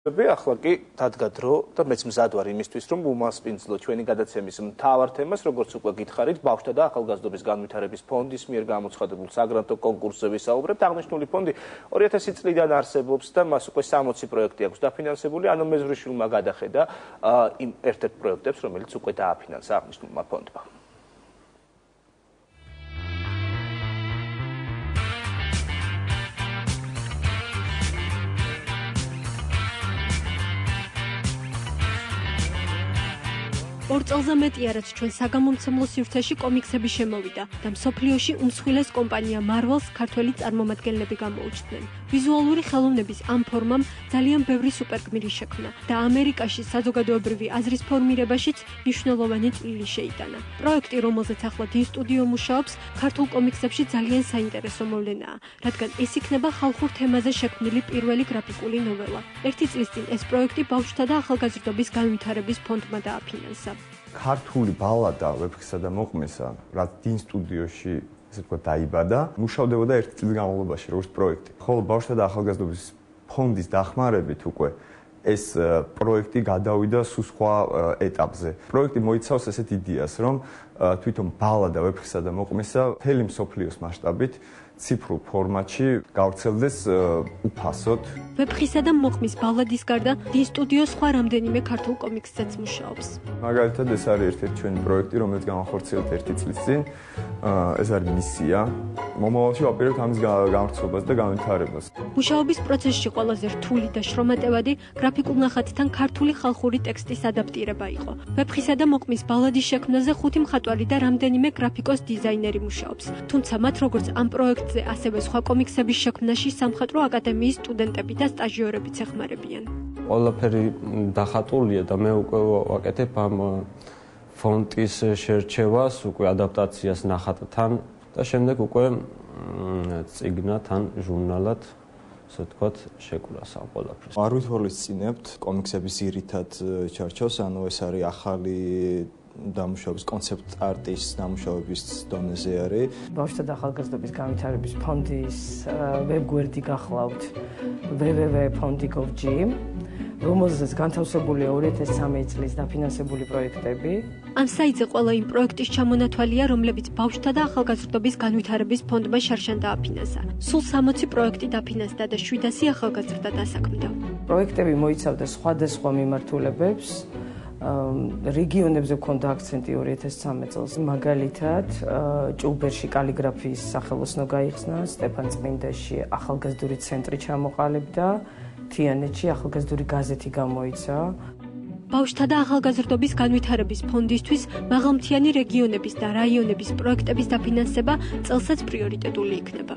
ახლა კი დადგა დრო და მეც მზად ვარ იმისთვის, რომ უმასპინძლო ჩვენი გადაცემის მთავარ თემას, როგორც უკვე გითხარით, ბავშვთა და ახალგაზრდობის განვითარების ფონდის მიერ გამოცხადებულ საგრანტო კონკურსზე ვისაუბრებთ. აღნიშნული ფონდი 2000 წლიდან არსებობს და მას უკვე 60 პროექტი აქვს დაფინანსებული, ანუ მეზრიშვილმა გადახედა იმ ერთ-ერთ პროექტებს, რომელიც უკვე დააფინანსა აღნიშნულმა ფონდმა. ორ წელზე მეტია, რაც ჩვენ საგამომცემლო სივრცეში კომიქსები შემოვიდა და მსოფლიოში უმსხვილეს კომპანია Marvel-ს ქართველი წარმომადგენლები გამოუჩნდნენ. ვიზუალური ხელოვნების ამ ფორმამ ძალიან ბევრი სუპერგმირი შექმნა და ამერიკაში საზოგადოებრივი აზრის ფორმირებაშიც მნიშვნელოვანი წვლილი შეიტანა. პროექტი, რომელზეც ახლა დინ სტუდიო მუშაობს, ქართულ კომიქსებში ძალიან საინტერესო მოვლენაა, რადგან ეს იქნება ხალხურ თემაზე შექმნილი პირველი გრაფიკული ნოველა. ერთი წლის წინ ეს პროექტი ბავშვთა და ახალგაზრდობის განვითარების ფონდმა დააფინანსა. ქართული ბალადა ვეფხისა და მოყმესა, რაც დინ სტუდიოში ესე ვთქვათ დაიბადა, მუშავდებოდა ერთი წლის განმავლობაში როგორც პროექტი. ხოლო ბავშვთა და ახალგაზრდობის ფონდის დახმარებით უკვე ეს პროექტი გადავიდა სულ სხვა ეტაპზე. პროექტი მოიცავს ესეთ იდეას, რომ თვითონ ბალადა ვეფხისა და მოყმესა მთელი მსოფლიოს მასშტაბით ციფრულ ფორმატში გავრცელდეს უფასოდ. ვეფხისა და მოყმის ბალადის გარდა დინ სტუდიო სხვა რამდენიმე ქართულ კომიქსზეც მუშაობს. მაგალითად, ეს არის ერთ-ერთი ჩვენი პროექტი, რომელიც განახორციელებთ ერთი წლის წინ. ეს არის მისია. მომავალში ვაპირებთ ამის გამართულებას და განვითარებას. მუშაობის პროცესში ყველაზე რთული და შრომატევადი გრაფიკულ ნახატთან ქართული ხალხური ტექსტის ადაპტირება იყო. ვეფხისა და მოყმის ბალადის შექმნაზე 5 მხატვარი და რამდენიმე გრაფიკოს დიზაინერი მუშაობს. თუმცა მათ როგორც ამ პროექტზე, ასევე სხვა კომიქსების შექმნაში სამხატვრო აკადემიის სტუდენტები და სტაჟიორებიც ეხმარებიან. ყველაფერი დახატულია და მე უკვე ვაკეთებ ამ ფონტის შერჩევას, უკვე ადაპტაციას ნახატთან და შემდეგ უკვე წიგნად ან ჟურნალად, ასე ვთქვათ, შეკვრას ამ ყველაფერს. არ ვითვალისწინებთ კომიქსების ძირითად ჩარჩოს, ანუ ეს არის ახალი დამუშავების კონცეპტ არტის დამუშავების დონეზე არის. ბავშვთა და ახალგაზრდობის განვითარების ფონდის ვებგვერდი გახლავთ www.fondi.gov.g, რომელზეც განთავსებულია 2013 წლის დაფინანსებული პროექტები. ამ საიტზე ყველა იმ პროექტის ჩამონათვალია, რომლებიც ბავშვთა და ახალგაზრდობის განვითარების ფონდმა შარშან დააფინანსა. სულ 60 პროექტი დაფინანსდა და 700 ახალგაზრდა დასაქმდა. პროექტები მოიცავდა სხვადასხვა მიმართულებებს. რეგიონებზე ჰქონდა აქცენტი 2013 წელს. მაგალითად, ჭუბერში კალიგრაფიის სახელოსნო გაიხსნა, სტეფანწმინდაში ახალგაზრდული ცენტრი ჩამოყალიბდა, თიანეთში ახალგაზრდული გაზეთი გამოიცა. ბავშვთა და ახალგაზრდობის განვითარების ფონდისთვის მაღალმთიანი რეგიონების და რაიონების პროექტების დაფინანსება წელსაც პრიორიტეტული იქნება.